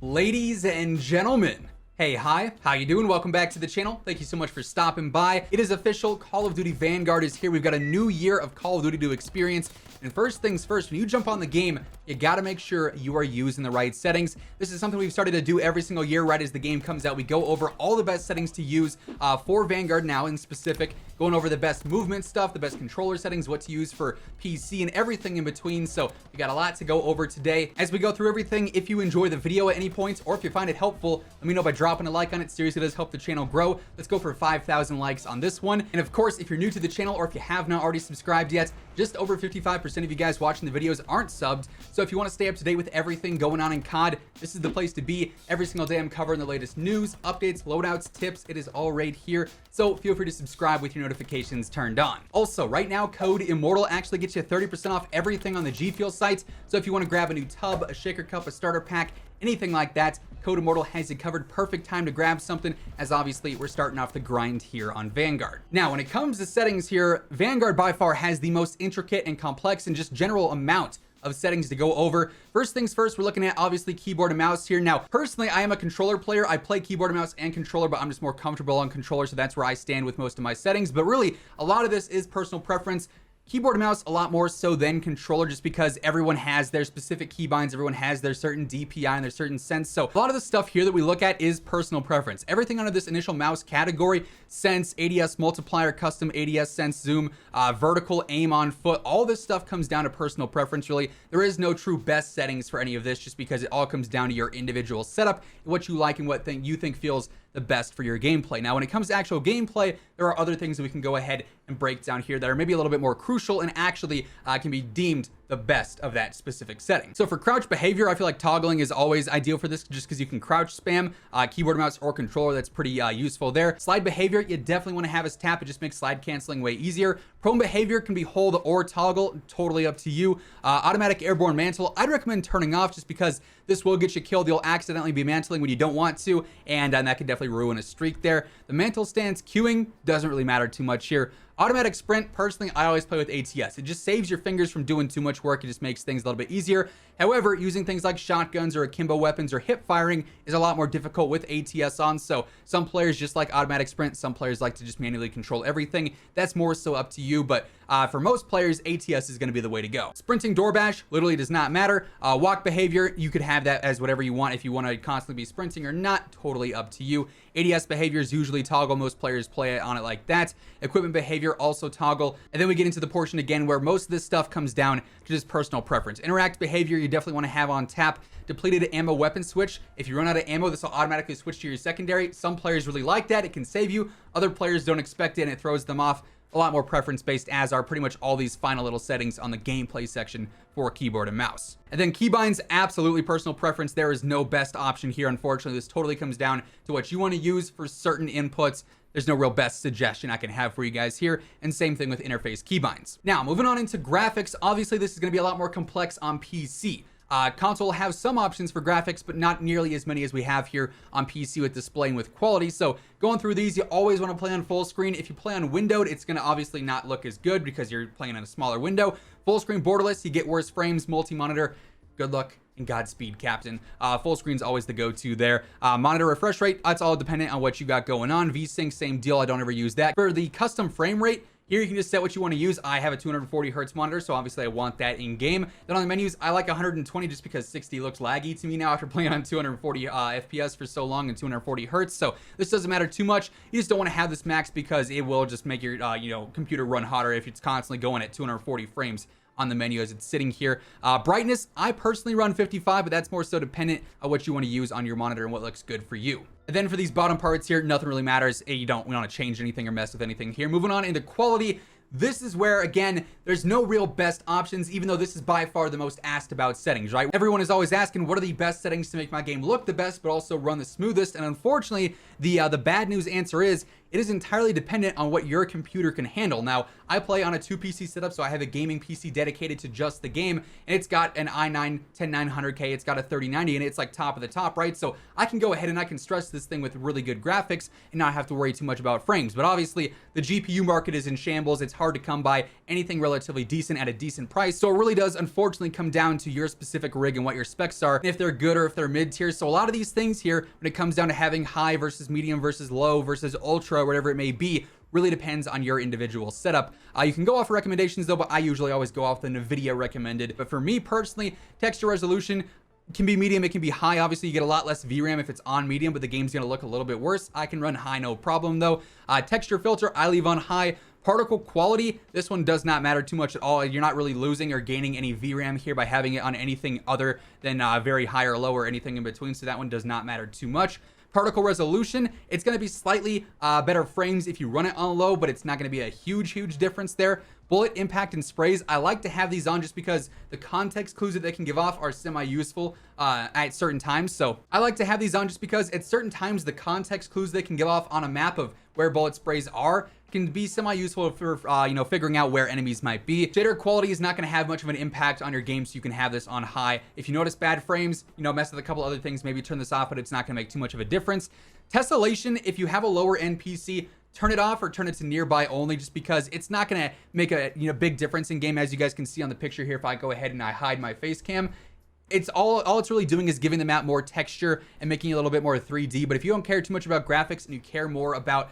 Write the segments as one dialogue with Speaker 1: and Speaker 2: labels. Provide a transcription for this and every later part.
Speaker 1: Ladies and gentlemen, hey, hi, how you doing? Welcome back to the channel. Thank you so much for stopping by. It is official, Call of Duty Vanguard is here. We've got a new year of Call of Duty to experience. And first things first, when you jump on the game, you gotta make sure you are using the right settings. This is something we've started to do every single year right as the game comes out. We go over all the best settings to use for Vanguard now in specific, going over the best movement stuff, the best controller settings, what to use for PC and everything in between. So we got a lot to go over today. As we go through everything, if you enjoy the video at any point or if you find it helpful, let me know by dropping a like on it. Seriously, it does help the channel grow. Let's go for 5,000 likes on this one. And of course, if you're new to the channel or if you have not already subscribed yet, just over 55% of you guys watching the videos aren't subbed. So if you want to stay up to date with everything going on in COD, this is the place to be. Every single day I'm covering the latest news, updates, loadouts, tips. It is all right here. So feel free to subscribe with your notifications turned on. Also, right now, Code Immortal actually gets you 30% off everything on the G Fuel site. So if you want to grab a new tub, a shaker cup, a starter pack, anything like that, Code Immortal has you covered. Perfect time to grab something, as obviously we're starting off the grind here on Vanguard. Now, when it comes to settings here, Vanguard by far has the most intricate and complex and just general amount of settings to go over. First things first, we're looking at obviously keyboard and mouse here. Now, personally, I am a controller player. I play keyboard and mouse and controller, but I'm just more comfortable on controller, so that's where I stand with most of my settings. But really, a lot of this is personal preference. Keyboard and mouse a lot more so than controller, just because everyone has their specific keybinds, everyone has their certain DPI and their certain sense. So a lot of the stuff here that we look at is personal preference. Everything under this initial mouse category, sense, ADS multiplier, custom ADS sense, zoom, vertical, aim on foot, all this stuff comes down to personal preference really. There is no true best settings for any of this, just because it all comes down to your individual setup, what you like and what thing you think feels the best for your gameplay. Now, when it comes to actual gameplay, there are other things that we can go ahead and break down here that are maybe a little bit more crucial and actually can be deemed the best of that specific setting. So for crouch behavior, I feel like toggling is always ideal for this, just because you can crouch spam keyboard, mouse, or controller. That's pretty useful there. Slide behavior, you definitely want to have as tap. It just makes slide canceling way easier. Prone behavior can be hold or toggle, totally up to you. Automatic airborne mantle, I'd recommend turning off, just because this will get you killed. You'll accidentally be mantling when you don't want to, and that can definitely ruin a streak there. The mantle stance queuing doesn't really matter too much here. Automatic sprint, personally, I always play with ATS. It just saves your fingers from doing too much work. It just makes things a little bit easier. However, using things like shotguns or akimbo weapons or hip firing is a lot more difficult with ATS on. So some players just like automatic sprint. Some players like to just manually control everything. That's more so up to you. But for most players, ATS is going to be the way to go. Sprinting door bash literally does not matter. Walk behavior, you could have that as whatever you want. If you want to constantly be sprinting or not, totally up to you. ADS behavior is usually toggle. Most players play it on it like that. Equipment behavior also toggle. And then we get into the portion again where most of this stuff comes down to just personal preference. Interact behavior, you definitely want to have on tap. Depleted ammo weapon switch. If you run out of ammo, this will automatically switch to your secondary. Some players really like that. It can save you. Other players don't expect it and it throws them off. A lot more preference based, as are pretty much all these final little settings on the gameplay section for keyboard and mouse. And then keybinds, absolutely personal preference. There is no best option here. Unfortunately, this totally comes down to what you want to use for certain inputs. There's no real best suggestion I can have for you guys here. And same thing with interface keybinds. Now, moving on into graphics, obviously this is going to be a lot more complex on PC. Console has some options for graphics, but not nearly as many as we have here on PC with display and with quality. So going through these, you always want to play on full screen. If you play on windowed, it's going to obviously not look as good because you're playing on a smaller window. Full screen borderless, you get worse frames. Multi-monitor, good luck and Godspeed, Captain. Full screen's always the go-to there. Monitor refresh rate, that's all dependent on what you got going on. VSync, same deal. I don't ever use that. For the custom frame rate, here you can just set what you want to use. I have a 240 hertz monitor, so obviously I want that in game. Then on the menus, I like 120 just because 60 looks laggy to me now after playing on 240 FPS for so long and 240 hertz. So this doesn't matter too much. You just don't want to have this max because it will just make your computer run hotter if it's constantly going at 240 frames on the menu as it's sitting here. Brightness, I personally run 55, but that's more so dependent on what you want to use on your monitor and what looks good for you. And then for these bottom parts here, nothing really matters. We don't want to change anything or mess with anything here. Moving on into quality. This is where, again, there's no real best options, even though this is by far the most asked about settings, right? Everyone is always asking, what are the best settings to make my game look the best, but also run the smoothest? And unfortunately, the bad news answer is, it is entirely dependent on what your computer can handle. Now, I play on a 2 PC setup, so I have a gaming PC dedicated to just the game, and it's got an i9 10900K, it's got a 3090, and it's like top of the top, right? So I can go ahead and I can stress this thing with really good graphics and not have to worry too much about frames. But obviously, the GPU market is in shambles. It's hard to come by anything relatively decent at a decent price. So it really does unfortunately come down to your specific rig and what your specs are, if they're good or if they're mid tier. So a lot of these things here, when it comes down to having high versus medium versus low versus ultra, whatever it may be, really depends on your individual setup. You can go off recommendations though, but I usually always go off the NVIDIA recommended. But for me personally, texture resolution can be medium, it can be high. Obviously you get a lot less VRAM if it's on medium, but the game's gonna look a little bit worse. I can run high, no problem though. Texture filter, I leave on high. Particle quality, this one does not matter too much at all. You're not really losing or gaining any VRAM here by having it on anything other than very high or low or anything in between, so that one does not matter too much. Particle resolution, it's going to be slightly better frames if you run it on low, but it's not going to be a huge difference there. Bullet, impact, and sprays, I like to have these on just because the context clues that they can give off are semi-useful at certain times. So I like to have these on just because at certain times the context clues they can give off on a map of where bullet sprays are can be semi-useful for figuring out where enemies might be. Shader quality is not going to have much of an impact on your game, so you can have this on high. If you notice bad frames, mess with a couple other things, maybe turn this off, but it's not going to make too much of a difference. Tessellation, if you have a lower end PC, turn it off or turn it to nearby only, just because it's not going to make a big difference in game. As you guys can see on the picture here, if I go ahead and I hide my face cam, it's all it's really doing is giving the map more texture and making it a little bit more 3D. But if you don't care too much about graphics and you care more about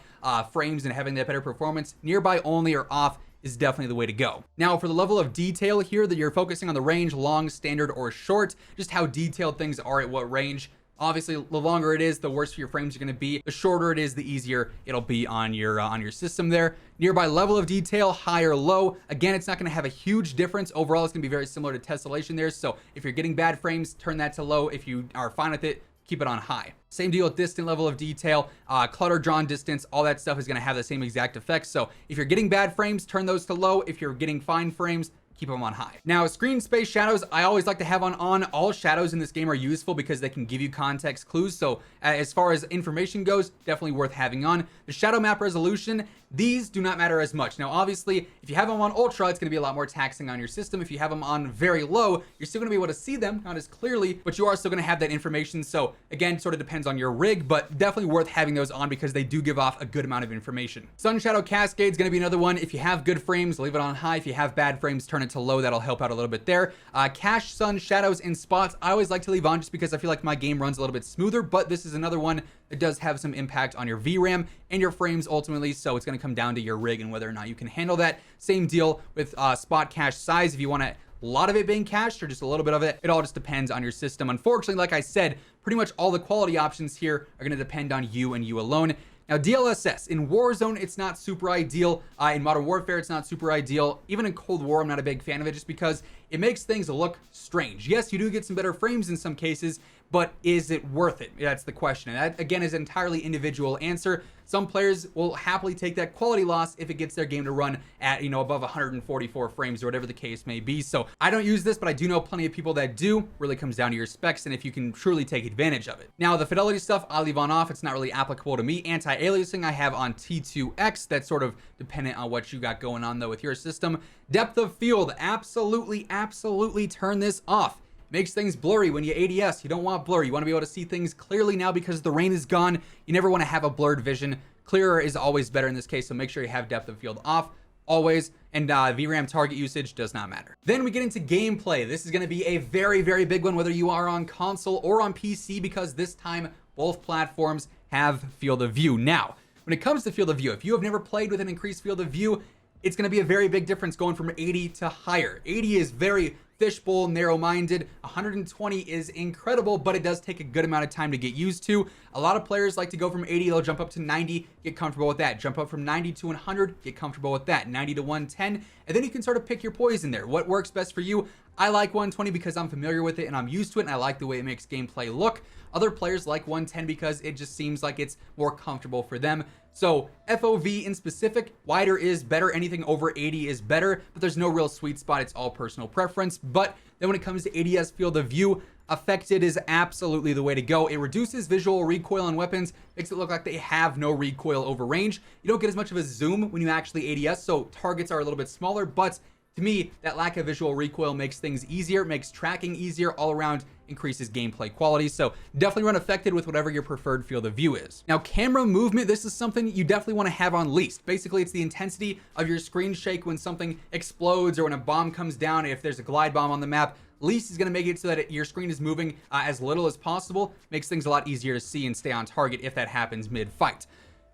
Speaker 1: frames and having that better performance, nearby only or off is definitely the way to go. Now for the level of detail here that you're focusing on, the range, long, standard, or short, just how detailed things are at what range. Obviously, the longer it is, the worse for your frames are going to be. The shorter it is, the easier it'll be on your system there. Nearby level of detail, high or low. Again, it's not going to have a huge difference. Overall, it's going to be very similar to tessellation there. So if you're getting bad frames, turn that to low. If you are fine with it, keep it on high. Same deal with distant level of detail, clutter, drawn distance, all that stuff is going to have the same exact effects. So if you're getting bad frames, turn those to low. If you're getting fine frames, keep them on high. Now, screen space shadows, I always like to have on. All shadows in this game are useful because they can give you context clues. So as far as information goes, definitely worth having on. The shadow map resolution, these do not matter as much. Now, obviously, if you have them on ultra, it's going to be a lot more taxing on your system. If you have them on very low, you're still going to be able to see them, not as clearly, but you are still going to have that information. So again, sort of depends on your rig, but definitely worth having those on because they do give off a good amount of information. Sun shadow cascade is going to be another one. If you have good frames, leave it on high. If you have bad frames, turn it to low. That'll help out a little bit there. Cache sun shadows and spots, I always like to leave on just because I feel like my game runs a little bit smoother, but this is another one that does have some impact on your VRAM and your frames ultimately. So it's going to come down to your rig and whether or not you can handle that. Same deal with spot cache size. If you want a lot of it being cached or just a little bit of it, it all just depends on your system. Unfortunately, like I said, pretty much all the quality options here are going to depend on you and you alone. Now, DLSS, in Warzone, it's not super ideal. In Modern Warfare, it's not super ideal. Even in Cold War, I'm not a big fan of it just because it makes things look strange. Yes, you do get some better frames in some cases, but is it worth it? That's the question. And that, again, is an entirely individual answer. Some players will happily take that quality loss if it gets their game to run at, above 144 frames or whatever the case may be. So I don't use this, but I do know plenty of people that do. Really comes down to your specs and if you can truly take advantage of it. Now, the fidelity stuff, I leave on off. It's not really applicable to me. Anti-aliasing, I have on T2X. That's sort of dependent on what you got going on, though, with your system. Depth of field, absolutely turn this off. Makes things blurry when you ADS. You don't want blur. You want to be able to see things clearly now because the rain is gone. You never want to have a blurred vision. Clearer is always better in this case, so make sure you have depth of field off always, and VRAM target usage does not matter. Then we get into gameplay. This is going to be a very big one, whether you are on console or on PC, because this time both platforms have field of view. Now, when it comes to field of view, if you have never played with an increased field of view, it's going to be a very big difference going from 80 to higher. 80 is very fishbowl, narrow-minded. 120 is incredible, but it does take a good amount of time to get used to. A lot of players like to go from 80, they'll jump up to 90, get comfortable with that. Jump up from 90 to 100, get comfortable with that. 90 to 110, and then you can sort of pick your poison there. What works best for you? I like 120 because I'm familiar with it and I'm used to it, and I like the way it makes gameplay look. Other players like 110 because it just seems like it's more comfortable for them. So FOV in specific, wider is better. Anything over 80 is better, but there's no real sweet spot. It's all personal preference. But then when it comes to ADS field of view, affected is absolutely the way to go. It reduces visual recoil on weapons, makes it look like they have no recoil over range. You don't get as much of a zoom when you actually ADS, so targets are a little bit smaller, but To me, that lack of visual recoil makes things easier, makes tracking easier all around, increases gameplay quality. So definitely run affected with whatever your preferred field of view is. Now, camera movement, this is something you definitely want to have on least. Basically, it's the intensity of your screen shake when something explodes or when a bomb comes down. If there's a glide bomb on the map, least is going to make it so that your screen is moving as little as possible. Makes things a lot easier to see and stay on target if that happens mid-fight.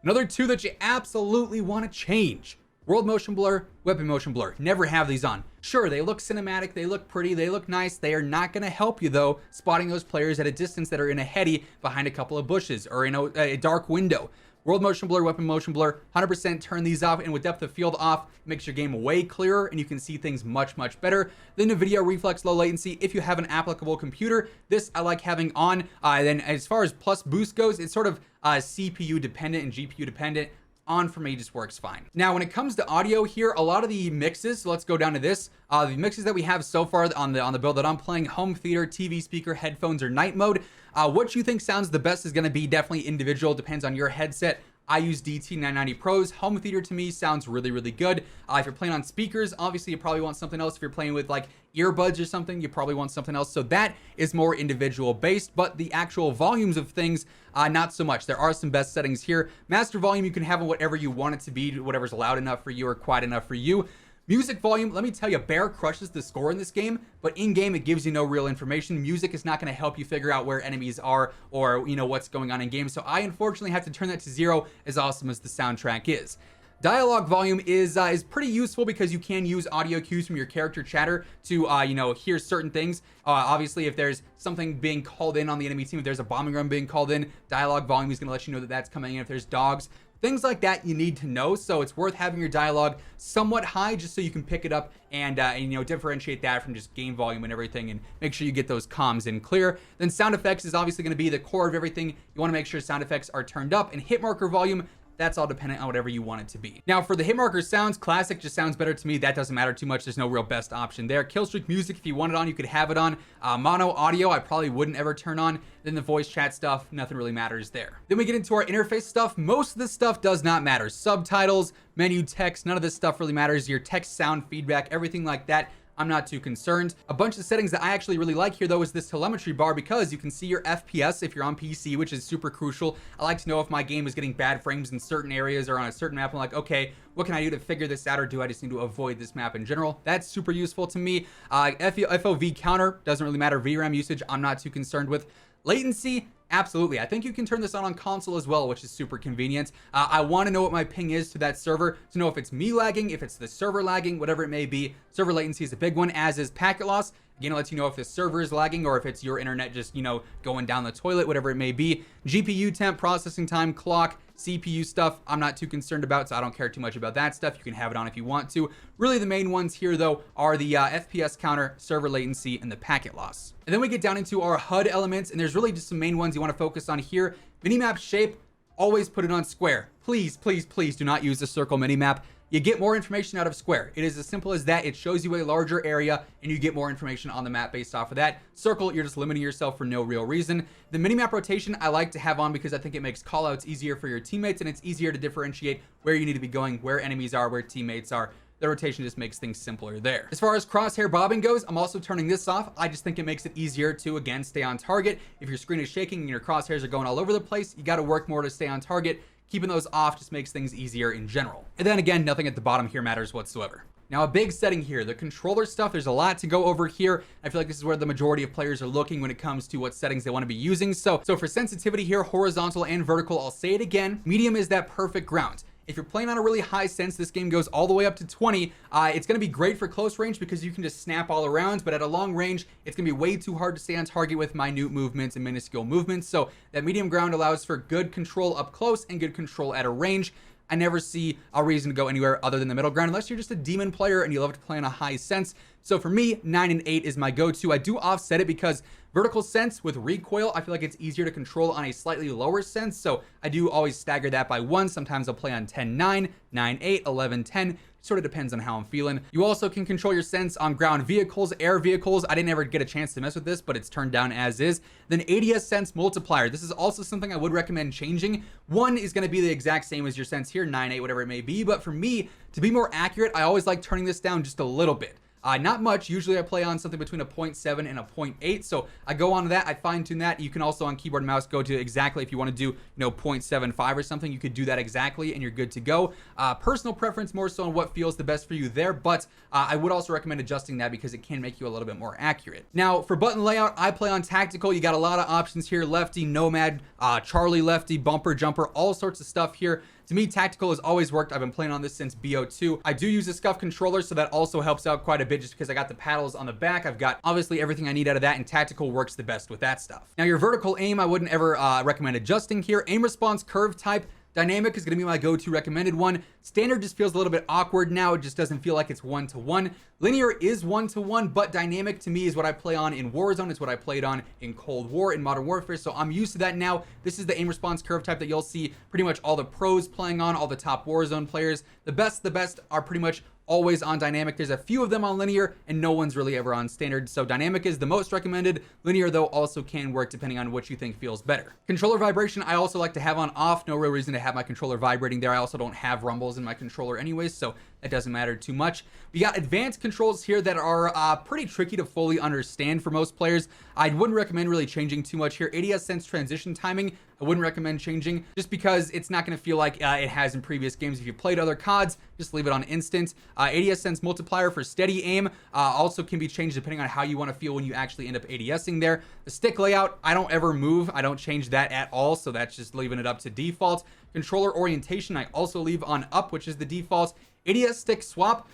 Speaker 1: Another two that you absolutely want to change: world motion blur, weapon motion blur. Never have these on. Sure, they look cinematic, they look pretty, they look nice. They are not going to help you, though, spotting those players at a distance that are in a heady behind a couple of bushes or in a dark window. World motion blur, weapon motion blur, 100% turn these off, and with depth of field off, makes your game way clearer and you can see things much, much better. Then the video reflex, low latency, if you have an applicable computer, this I like having on. Then as far as plus boost goes, it's sort of CPU dependent and GPU dependent. On for me just works fine. Now, when it comes to audio here, a lot of the mixes, so let's go down to this. The mixes that we have so far on the build that I'm playing, home theater, TV speaker, headphones, or night mode, what you think sounds the best is going to be definitely individual, depends on your headset. I use DT990 Pros. Home theater to me sounds really, really good. If you're playing on speakers, obviously you probably want something else. If you're playing with like earbuds or something, you probably want something else. So that is more individual based, but the actual volumes of things, not so much. There are some best settings here. Master volume, you can have on whatever you want it to be, whatever's loud enough for you or quiet enough for you. Music volume, let me tell you, Bear crushes the score in this game, but in-game it gives you no real information. Music is not going to help you figure out where enemies are or, you know, what's going on in game. So I unfortunately have to turn that to 0, as awesome as the soundtrack is. Dialogue volume is pretty useful because you can use audio cues from your character chatter to, you know, hear certain things. Obviously, if there's something being called in on the enemy team, if there's a bombing run being called in, dialogue volume is going to let you know that that's coming in. If there's dogs, things like that you need to know, so it's worth having your dialogue somewhat high just so you can pick it up and you know, differentiate that from just game volume and everything, and make sure you get those comms in clear. Then sound effects is obviously going to be the core of everything. You want to make sure sound effects are turned up, and hit marker volume, that's all dependent on whatever you want it to be. Now, for the hit marker sounds, classic just sounds better to me. That doesn't matter too much. There's no real best option there. Killstreak music, if you want it on, you could have it on. Mono audio, I probably wouldn't ever turn on. Then the voice chat stuff, nothing really matters there. Then we get into our interface stuff. Most of this stuff does not matter. Subtitles, menu text, none of this stuff really matters. Your text, sound, feedback, everything like that, I'm not too concerned. A bunch of settings that I actually really like here, though, is this telemetry bar, because you can see your FPS if you're on PC, which is super crucial. I like to know if my game is getting bad frames in certain areas or on a certain map. I'm like, okay, what can I do to figure this out, or do I just need to avoid this map in general? That's super useful to me. FOV counter, doesn't really matter. VRAM usage, I'm not too concerned with. Latency, absolutely. I think you can turn this on console as well, which is super convenient. I want to know what my ping is to that server to know if it's me lagging, if it's the server lagging, whatever it may be. Server latency is a big one, as is packet loss. Again, it lets you know if the server is lagging or if it's your internet just, you know, going down the toilet, whatever it may be. GPU temp, processing time, clock, CPU stuff, I'm not too concerned about, so I don't care too much about that stuff. You can have it on if you want to. Really, the main ones here, though, are the FPS counter, server latency, and the packet loss. And then we get down into our HUD elements, and there's really just some main ones you want to focus on here. Minimap shape, always put it on square. Please, please, please do not use the circle minimap. You get more information out of square. It is as simple as that. It shows you a larger area and you get more information on the map based off of that. Circle, you're just limiting yourself for no real reason. The minimap rotation I like to have on because I think it makes callouts easier for your teammates, and it's easier to differentiate where you need to be going, where enemies are, where teammates are. The rotation just makes things simpler there. As far as crosshair bobbing goes, I'm also turning this off. I just think it makes it easier to, again, stay on target. If your screen is shaking and your crosshairs are going all over the place, you got to work more to stay on target. Keeping those off just makes things easier in general. And then again, nothing at the bottom here matters whatsoever. Now, a big setting here, the controller stuff, there's a lot to go over here. I feel like this is where the majority of players are looking when it comes to what settings they want to be using. So for sensitivity here, horizontal and vertical, I'll say it again, medium is that perfect ground. If you're playing on a really high sense, this game goes all the way up to 20. It's going to be great for close range because you can just snap all around, but at a long range, it's going to be way too hard to stay on target with minute movements and minuscule movements. So that medium ground allows for good control up close and good control at a range. I never see a reason to go anywhere other than the middle ground unless you're just a demon player and you love to play on a high sense. So for me, 9 and 8 is my go-to. I do offset it because vertical sense with recoil, I feel like it's easier to control on a slightly lower sense. So I do always stagger that by 1. Sometimes I'll play on 10-9, 9-8, 11-10, Sort of depends on how I'm feeling. You also can control your sense on ground vehicles, air vehicles. I didn't ever get a chance to mess with this, but it's turned down as is. Then ADS sense multiplier. This is also something I would recommend changing. One is going to be the exact same as your sense here, 9.8, whatever it may be. But for me, to be more accurate, I always like turning this down just a little bit. Not much. Usually I play on something between a 0.7 and a 0.8. So I go on to that. I fine tune that. You can also on keyboard and mouse go to exactly if you want to do, 0.75 or something, you could do that exactly and you're good to go. Personal preference more so on what feels the best for you there. But I would also recommend adjusting that because it can make you a little bit more accurate. Now for button layout, I play on tactical. You got a lot of options here. Lefty, nomad, Charlie lefty, bumper, jumper, all sorts of stuff here. To me, tactical has always worked. I've been playing on this since BO2. I do use a scuff controller, so that also helps out quite a bit just because I got the paddles on the back. I've got obviously everything I need out of that, and tactical works the best with that stuff. Now, your vertical aim, I wouldn't ever recommend adjusting here. Aim response curve type. Dynamic is going to be my go-to recommended one. Standard just feels a little bit awkward now. It just doesn't feel like it's one-to-one. Linear is one-to-one, but dynamic to me is what I play on in Warzone. It's what I played on in Cold War, in Modern Warfare, so I'm used to that now. This is the aim response curve type that you'll see pretty much all the pros playing on, all the top Warzone players. The best are pretty much always on dynamic. There's a few of them on linear and no one's really ever on standard. So dynamic is the most recommended. Linear though also can work depending on what you think feels better. Controller vibration, I also like to have on off. No real reason to have my controller vibrating there. I also don't have rumbles in my controller anyways, so that doesn't matter too much. We got advanced controls here that are pretty tricky to fully understand for most players. I wouldn't recommend really changing too much here. ADS sense transition timing, I wouldn't recommend changing just because it's not going to feel like it has in previous games. If you played other CODs, just leave it on instant. ADS sense multiplier for steady aim also can be changed depending on how you want to feel when you actually end up ADSing there. The stick layout, I don't ever move. I don't change that at all, so that's just leaving it up to default. Controller orientation, I also leave on up, which is the default. ADS stick swap,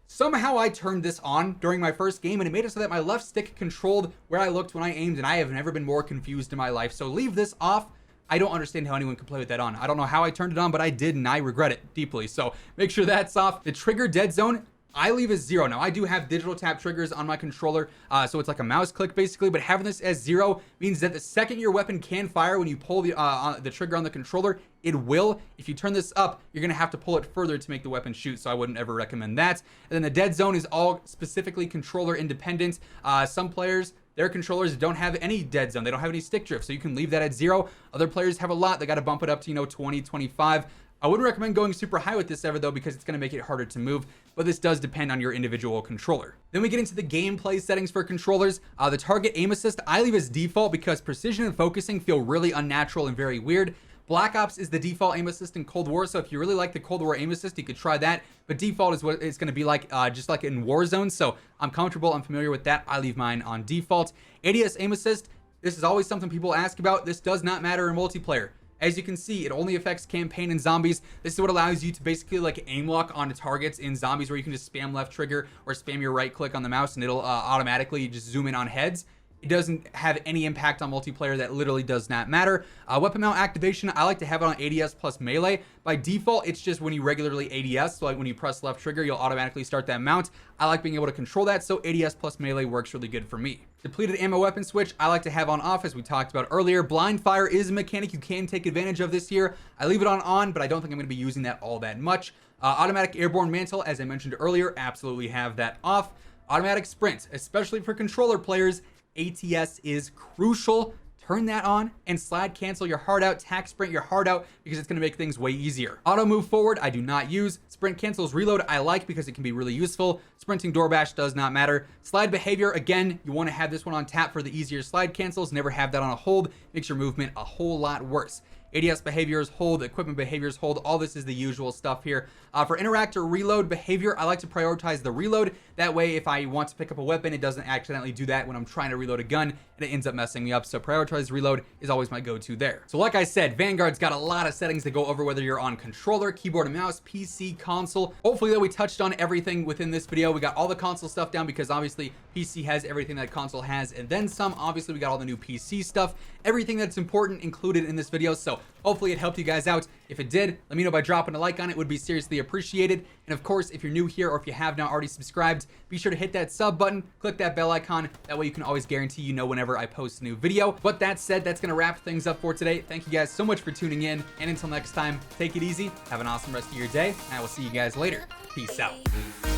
Speaker 1: somehow I turned this on during my first game and it made it so that my left stick controlled where I looked when I aimed, and I have never been more confused in my life. So leave this off. I don't understand how anyone can play with that on. I don't know how I turned it on, but I did, and I regret it deeply. So make sure that's off. The trigger dead zone, I leave as 0. Now, I do have digital tap triggers on my controller, so it's like a mouse click basically, but having this as 0 means that the second your weapon can fire when you pull the trigger on the controller, it will. If you turn this up, you're gonna have to pull it further to make the weapon shoot, so I wouldn't ever recommend that. And then the dead zone is all specifically controller independent. Some players, their controllers don't have any dead zone. They don't have any stick drift, so you can leave that at 0. Other players have a lot. They got to bump it up to, 20, 25. I wouldn't recommend going super high with this ever though, because it's going to make it harder to move, but this does depend on your individual controller. Then we get into the gameplay settings for controllers. The target aim assist, I leave as default because precision and focusing feel really unnatural and very weird. Black Ops is the default aim assist in Cold War, so if you really like the Cold War aim assist, you could try that, but default is what it's going to be like, just like in Warzone, so I'm comfortable, I'm familiar with that. I leave mine on default. ADS aim assist, this is always something people ask about. This does not matter in multiplayer. As you can see, it only affects campaign and zombies. This is what allows you to basically like aim lock onto targets in zombies, where you can just spam left trigger or spam your right click on the mouse and it'll automatically just zoom in on heads. It doesn't have any impact on multiplayer. That literally does not matter. Weapon mount activation, I like to have it on ADS plus melee. By default, it's just when you regularly ADS, so like when you press left trigger, you'll automatically start that mount. I like being able to control that, so ADS plus melee works really good for me. Depleted ammo weapon switch, I like to have on off, as we talked about earlier. Blind fire is a mechanic you can take advantage of this year. I leave it on, but I don't think I'm going to be using that all that much. Automatic airborne mantle, as I mentioned earlier, absolutely have that off. Automatic sprint, especially for controller players, ATS is crucial. Turn that on, and slide cancel your heart out, tack sprint your heart out, because it's going to make things way easier. Auto move forward, I do not use. Sprint cancels reload, I like because it can be really useful. Sprinting door bash does not matter. Slide behavior, again, you want to have this one on tap for the easier slide cancels. Never have that on a hold. Makes your movement a whole lot worse. ADS behaviors hold, equipment behaviors hold, all this is the usual stuff here. For interact or reload behavior, I like to prioritize the reload. That way, if I want to pick up a weapon, it doesn't accidentally do that when I'm trying to reload a gun, and it ends up messing me up. So prioritize reload is always my go-to there. So like I said, Vanguard's got a lot of settings that go over whether you're on controller, keyboard and mouse, PC, console. Hopefully that we touched on everything within this video. We got all the console stuff down because obviously PC has everything that console has, and then some. Obviously, we got all the new PC stuff, everything that's important included in this video. So hopefully it helped you guys out. If it did, let me know by dropping a like on it. It would be seriously appreciated. And of course, if you're new here or if you have not already subscribed, be sure to hit that sub button, click that bell icon. That way you can always guarantee you know whenever I post a new video. But that said, that's going to wrap things up for today. Thank you guys so much for tuning in. And until next time, take it easy. Have an awesome rest of your day. And I will see you guys later. Peace out.